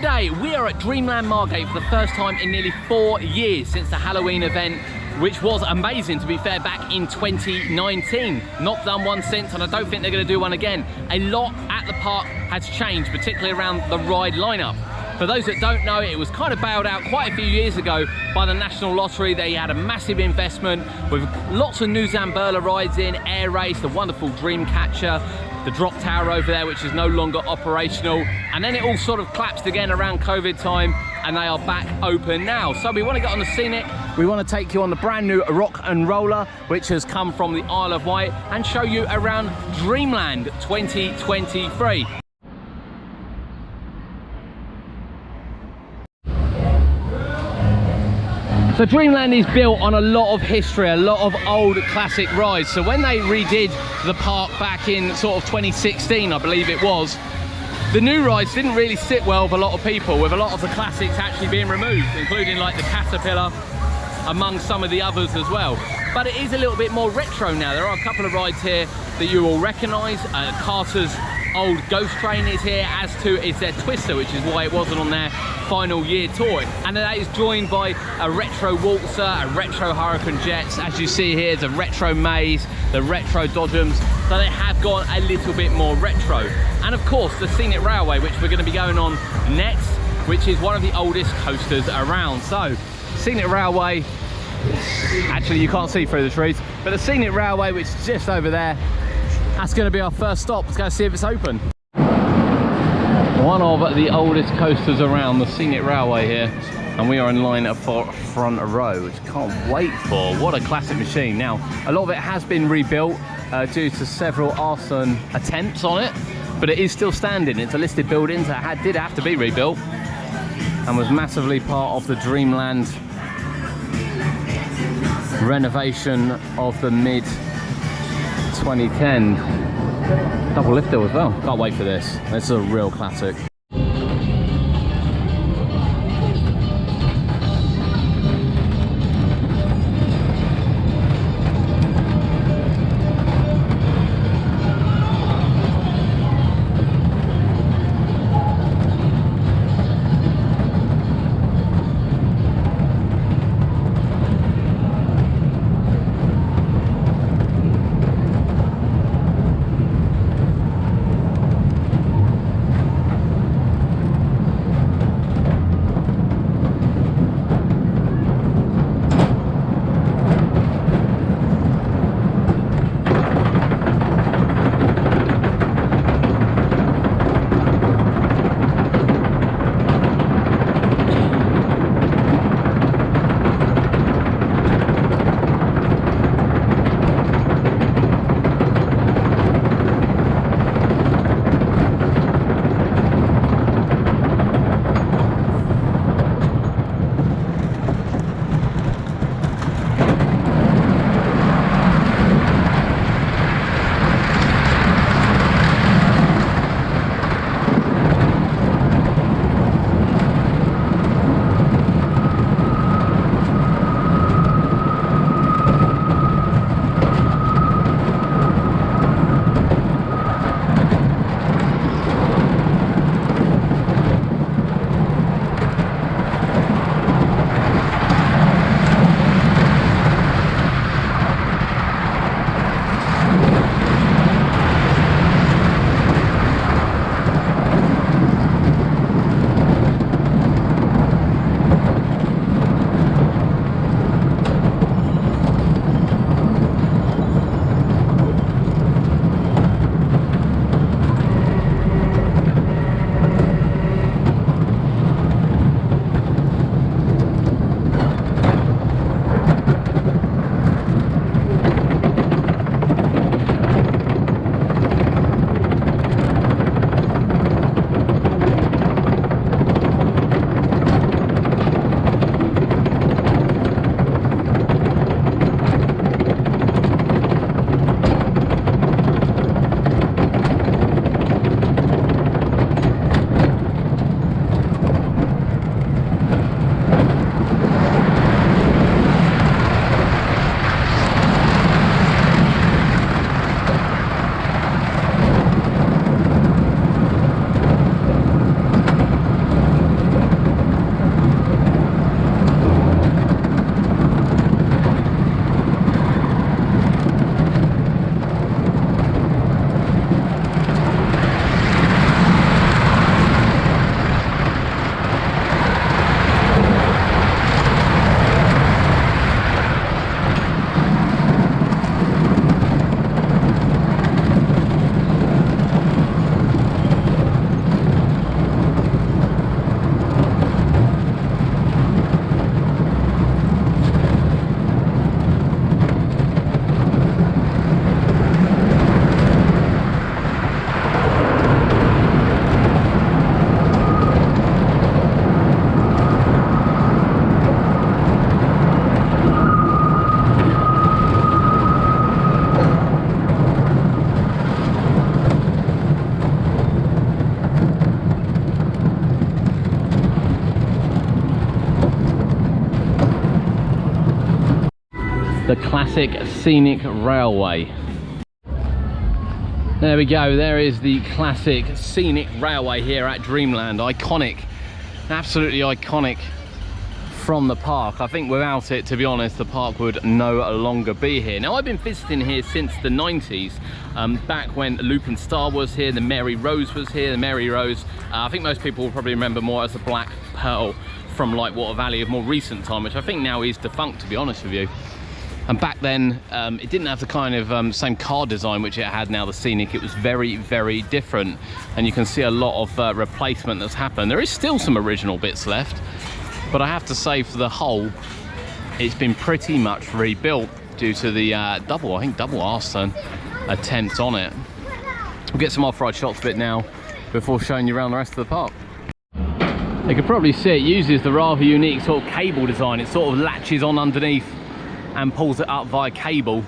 Today we are at Dreamland Margate for the first time in nearly 4 years since the Halloween event, which was amazing, to be fair, back in 2019. Not done one since, and I don't think they're going to do one again. A lot at the park has changed, particularly around the ride lineup. For those that don't know, it was kind of bailed out quite a few years ago by the National Lottery. They had a massive investment with lots of new Zambala rides in, Air Race, the wonderful Dreamcatcher, the drop tower over there, which is no longer operational. And then it all sort of collapsed again around COVID time, and they are back open now. So we want to get on the Scenic. We want to take you on the brand new Rock and Roller, which has come from the Isle of Wight, and show you around Dreamland 2023. So Dreamland is built on a lot of history, a lot of old classic rides. So when they redid the park back in sort of 2016, I believe it was, the new rides didn't really sit well with a lot of people, with a lot of the classics actually being removed, including like the Caterpillar, among some of the others as well. But it is a little bit more retro now. There are a couple of rides here that you will recognise. Carter's old Ghost Train is here, as too is their Twister, which is why it wasn't on their final year tour. And that is joined by a retro Waltzer, a retro Hurricane Jets. As you see here, the retro Maze, the retro Dodgems. So they have gone a little bit more retro. And of course, the Scenic Railway, which we're going to be going on next, which is one of the oldest coasters around. So, Scenic Railway, actually you can't see through the trees, but the Scenic Railway, which is just over there, that's going to be our first stop. Let's go see if it's open. One of the oldest coasters around, the Scenic Railway here, and we are in line for front row, which I can't wait for. What a classic machine. Now, a lot of it has been rebuilt due to several arson attempts on it, but it is still standing. It's a listed building, so it did have to be rebuilt, and was massively part of the Dreamland renovation of the mid 2010. Double lifter as well. Can't wait for this. This is a real classic. classic Scenic Railway. There we go, there is the classic Scenic Railway here at Dreamland. Iconic, absolutely iconic from the park. I think without it, to be honest, the park would no longer be here. Now, I've been visiting here since the 90s, back when Lupin Star was here, the Mary Rose was here. The Mary Rose, I think most people will probably remember more as the Black Pearl from Lightwater Valley of more recent time, which I think now is defunct, to be honest with you. And back then, it didn't have the kind of same car design which it had now, the Scenic. It was very, very different. And you can see a lot of replacement that's happened. There is still some original bits left, but I have to say for the whole, it's been pretty much rebuilt due to the double arse turn attempt on it. We'll get some off-road shots of it now before showing you around the rest of the park. You can probably see it uses the rather unique sort of cable design. It sort of latches on underneath and pulls it up via cable,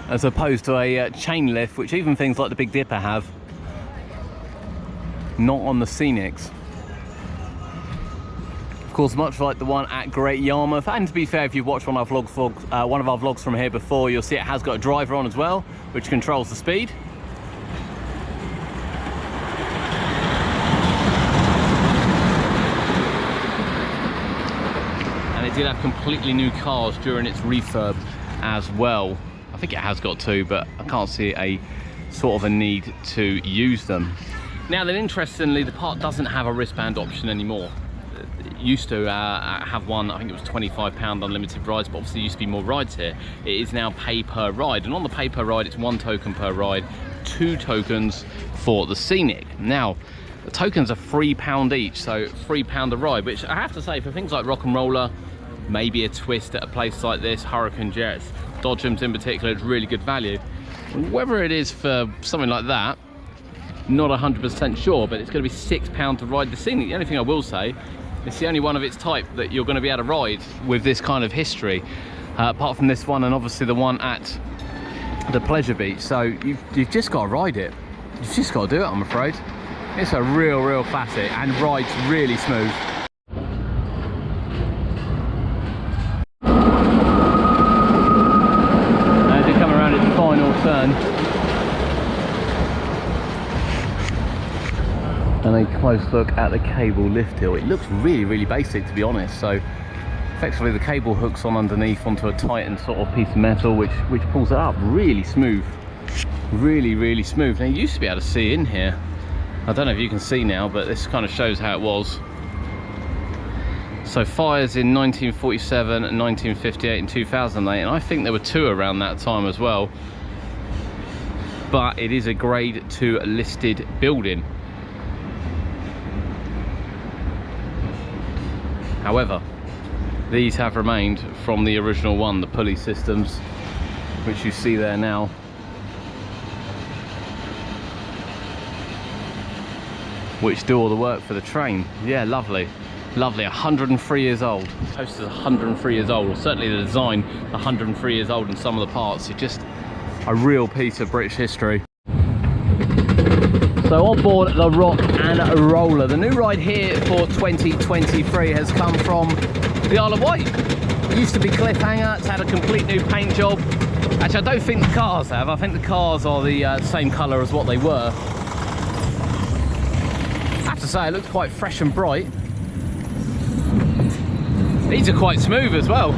as opposed to a chain lift, which even things like the Big Dipper have. Not on the Scenics. Of course, much like the one at Great Yarmouth, and to be fair, if you've watched one of our vlogs from here before, you'll see it has got a driver on as well, which controls the speed. It did have completely new cars during its refurb as well. I think it has got two, but I can't see a sort of a need to use them. Now then, interestingly, the park doesn't have a wristband option anymore. It used to have one, I think it was £25 unlimited rides, but obviously there used to be more rides here. It is now pay per ride, and on the pay per ride, it's 1 token per ride, 2 tokens for the Scenic. Now, the tokens are £3 each, so £3 a ride, which I have to say, for things like Rock and Roller, maybe a twist at a place like this, Hurricane Jets, Dodgems in particular, is really good value. Whether it is for something like that, not 100% sure, but it's going to be £6 to ride the Scenic. The only thing I will say, it's the only one of its type that you're going to be able to ride with this kind of history, apart from this one and obviously the one at the Pleasure Beach. So you've just got to ride it. You've just got to do it, I'm afraid. It's a real classic and rides really smooth. Turn. And a close look at the cable lift hill. It looks really basic, to be honest. So effectively the cable hooks on underneath onto a tightened sort of piece of metal which pulls it up really smooth. Really smooth. Now, you used to be able to see in here. I don't know if you can see now, but this kind of shows how it was. So fires in 1947, 1958 and 2008, and I think there were 2 around that time as well. But it is a grade 2 listed building. However, these have remained from the original one, the pulley systems, which you see there now. Which do all the work for the train. Yeah, lovely. 103 years old. The coaster's 103 years old, or certainly the design 103 years old, and some of the parts are just a real piece of British history. So on board the Rock and Roller, the new ride here for 2023 has come from the Isle of Wight. It used to be Cliffhanger. It's had a complete new paint job. Actually, I don't think the cars have. I think the cars are the same colour as what they were. I have to say, it looks quite fresh and bright. These are quite smooth as well.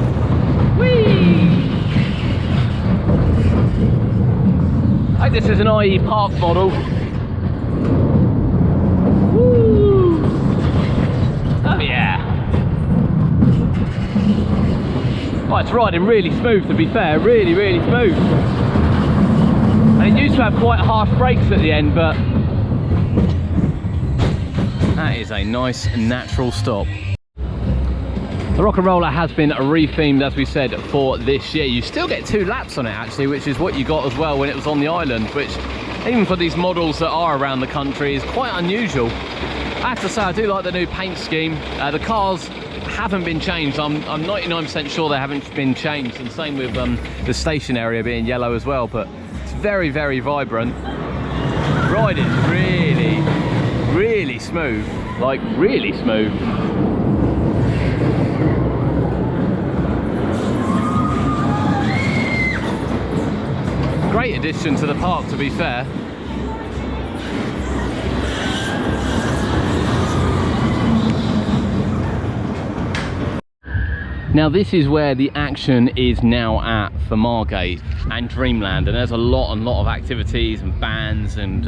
Whee! I think this is an IE Park model. Woo! Oh yeah! Oh, it's riding really smooth, to be fair, really smooth. And it used to have quite harsh brakes at the end, but that is a nice natural stop. The Rock and Roller has been rethemed, as we said, for this year. You still get 2 laps on it, actually, which is what you got as well when it was on the island, which, even for these models that are around the country, is quite unusual. I have to say, I do like the new paint scheme. The cars haven't been changed. I'm 99% sure they haven't been changed, and same with the station area being yellow as well, but it's very vibrant. Ride is really smooth, like really smooth. great addition to the park, to be fair. Now this is where the action is now at for Margate and Dreamland, and there's a lot of activities and bands and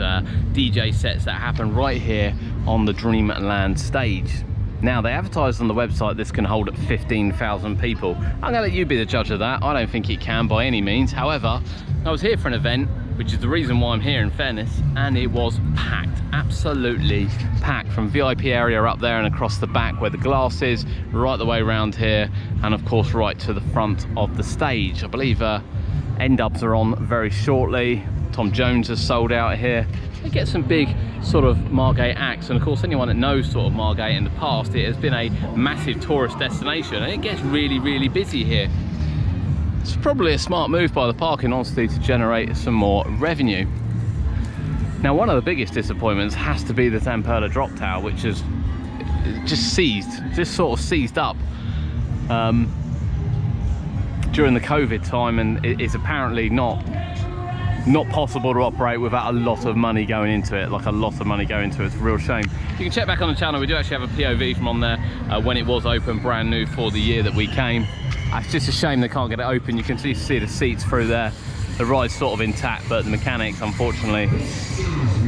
DJ sets that happen right here on the Dreamland stage. Now they advertised on the website this can hold up 15,000 people. I'm gonna let you be the judge of that. I don't think it can by any means. However, I was here for an event, which is the reason why I'm here in fairness, and it was packed, absolutely packed, from VIP area up there and across the back where the glass is, right the way around here, and of course right to the front of the stage. I believe N-Dubs are on very shortly. Tom Jones has sold out here. They get some big sort of Margate acts, and of course anyone that knows sort of Margate in the past, it has been a massive tourist destination and it gets really busy here. It's probably a smart move by the park, in honesty, to generate some more revenue. Now one of the biggest disappointments has to be the Zamperla drop tower, which is just sort of seized up during the COVID time, and it is apparently not possible to operate without a lot of money going into it. Like a lot of money going into it. It's a real shame. You can check back on the channel, we do actually have a POV from on there when it was open, brand new for the year that we came. It's just a shame they can't get it open. You can see the seats through there. The ride's sort of intact, but the mechanics unfortunately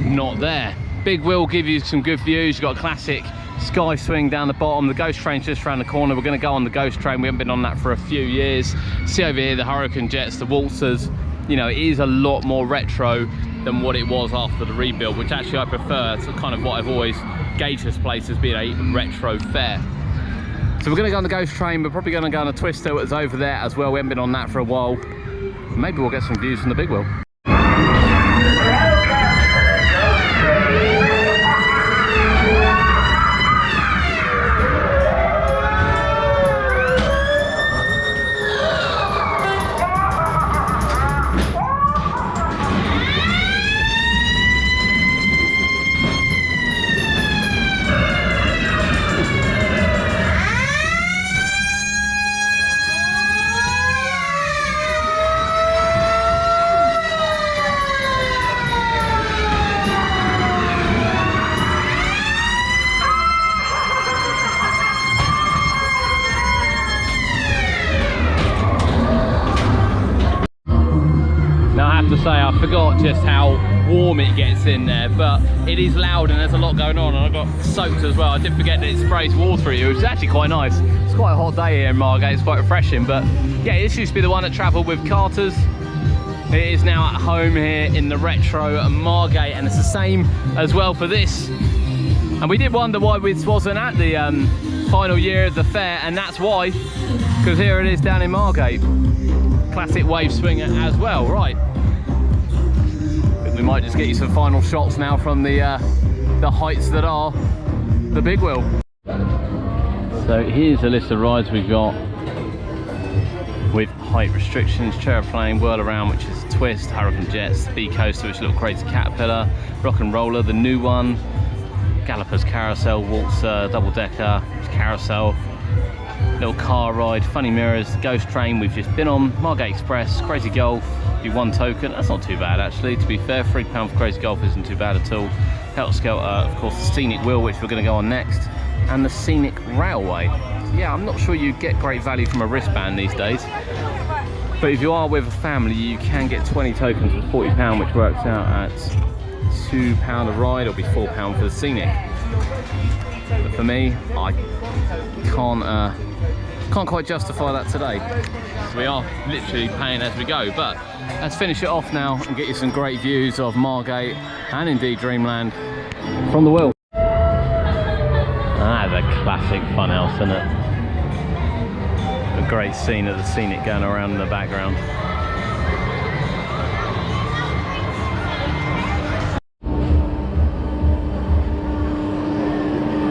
not there. Big wheel give you some good views. You've got a classic sky swing down the bottom. The ghost train's just around the corner. We're going to go on the ghost train. We haven't been on that for a few years. See over here the Hurricane jets, the waltzers. You know, it is a lot more retro than what it was after the rebuild, which actually I prefer. It's kind of what I've always gauged this place as being a retro fair. So we're going to go on the ghost train. We're probably going to go on a twister that's over there as well. We haven't been on that for a while. Maybe we'll get some views from the big wheel. Say I forgot just how warm it gets in there, but it is loud and there's a lot going on, and I got soaked as well. I did forget that it sprays water at you, which is actually quite nice. It's quite a hot day here in Margate, it's quite refreshing. But yeah, this used to be the one that travelled with Carter's. It is now at home here in the retro Margate, and it's the same as well for this. And we did wonder why this wasn't at the final year of the fair, and that's why, because here it is down in Margate. Classic wave swinger as well, right? We might just get you some final shots now from the heights that are the big wheel. So here's a list of rides we've got with height restrictions: Chairplane, Whirl Around, which is a twist, Hurricane Jets, Speed Coaster, which is a little crazy caterpillar, Rock and Roller, the new one, Gallopers Carousel, Waltzer, Double Decker, Carousel, little car ride, Funny Mirrors, Ghost Train we've just been on, Margate Express, Crazy Golf. One token, that's not too bad actually, to be fair. £3 for Crazy Golf isn't too bad at all. Helter Skelter, of course, the Scenic Wheel, which we're going to go on next, and the Scenic Railway. Yeah, I'm not sure you get great value from a wristband these days, but if you are with a family, you can get 20 tokens for £40, which works out at £2 a ride. It'll be £4 for the Scenic. But for me, I can't quite justify that today. So we are literally paying as we go. But let's finish it off now and get you some great views of Margate and indeed Dreamland from the wheel. Ah, the classic funhouse, isn't it? A great scene of the Scenic going around in the background.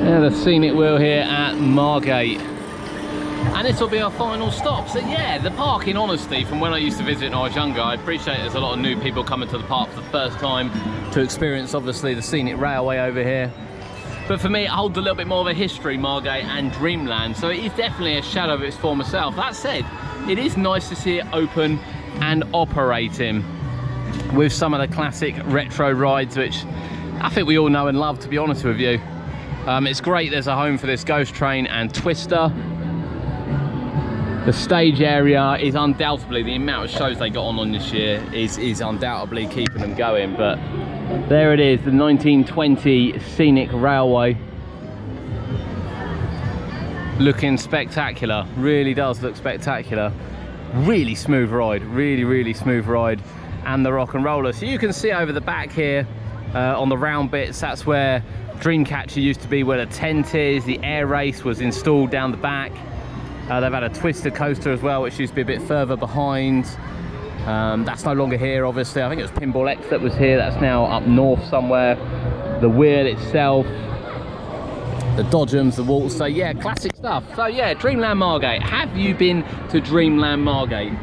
Yeah, the Scenic Wheel here at Margate. And this will be our final stop. So yeah, the park, in honesty, from when I used to visit when I was younger, I appreciate there's a lot of new people coming to the park for the first time to experience, obviously, the Scenic Railway over here. But for me, it holds a little bit more of a history, Margate and Dreamland, so it is definitely a shadow of its former self. That said, it is nice to see it open and operating. with some of the classic retro rides, which I think we all know and love, to be honest with you. It's great there's a home for this Ghost Train and Twister. The stage area is undoubtedly, the amount of shows they got on this year is undoubtedly keeping them going. But there it is, the 1920 Scenic Railway. Looking spectacular, really does look spectacular. Really smooth ride, really smooth ride. And the rock and roller. So you can see over the back here, on the round bits, that's where Dreamcatcher used to be, where the tent is. The air race was installed down the back. They've had a Twister coaster as well, which used to be a bit further behind. That's no longer here, obviously. I think it was Pinball X that was here. That's now up north somewhere. The wheel itself, the dodgems, the waltz. So yeah, classic stuff. So yeah, Dreamland Margate. Have you been to Dreamland Margate?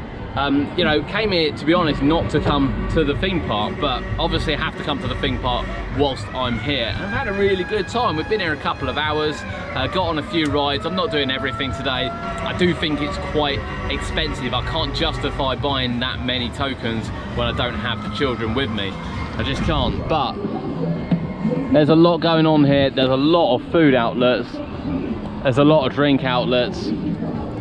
You know, came here, to be honest, not to come to the theme park, but obviously I have to come to the theme park whilst I'm here. And I've had a really good time. We've been here a couple of hours, got on a few rides. I'm not doing everything today. I do think it's quite expensive. I can't justify buying that many tokens when I don't have the children with me. I just can't. But there's a lot going on here. There's a lot of food outlets. There's a lot of drink outlets.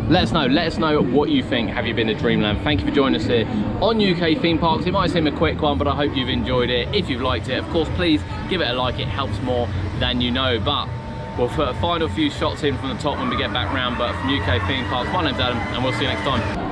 Let us know what you think. Have you been to Dreamland? Thank you for joining us here on UK Theme Parks. It might seem a quick one, but I hope you've enjoyed it. If you've liked it, of course, please give it a like. It helps more than you know. But we'll put a final few shots in from the top when we get back round. But from UK Theme Parks, my name's Adam, and we'll see you next time.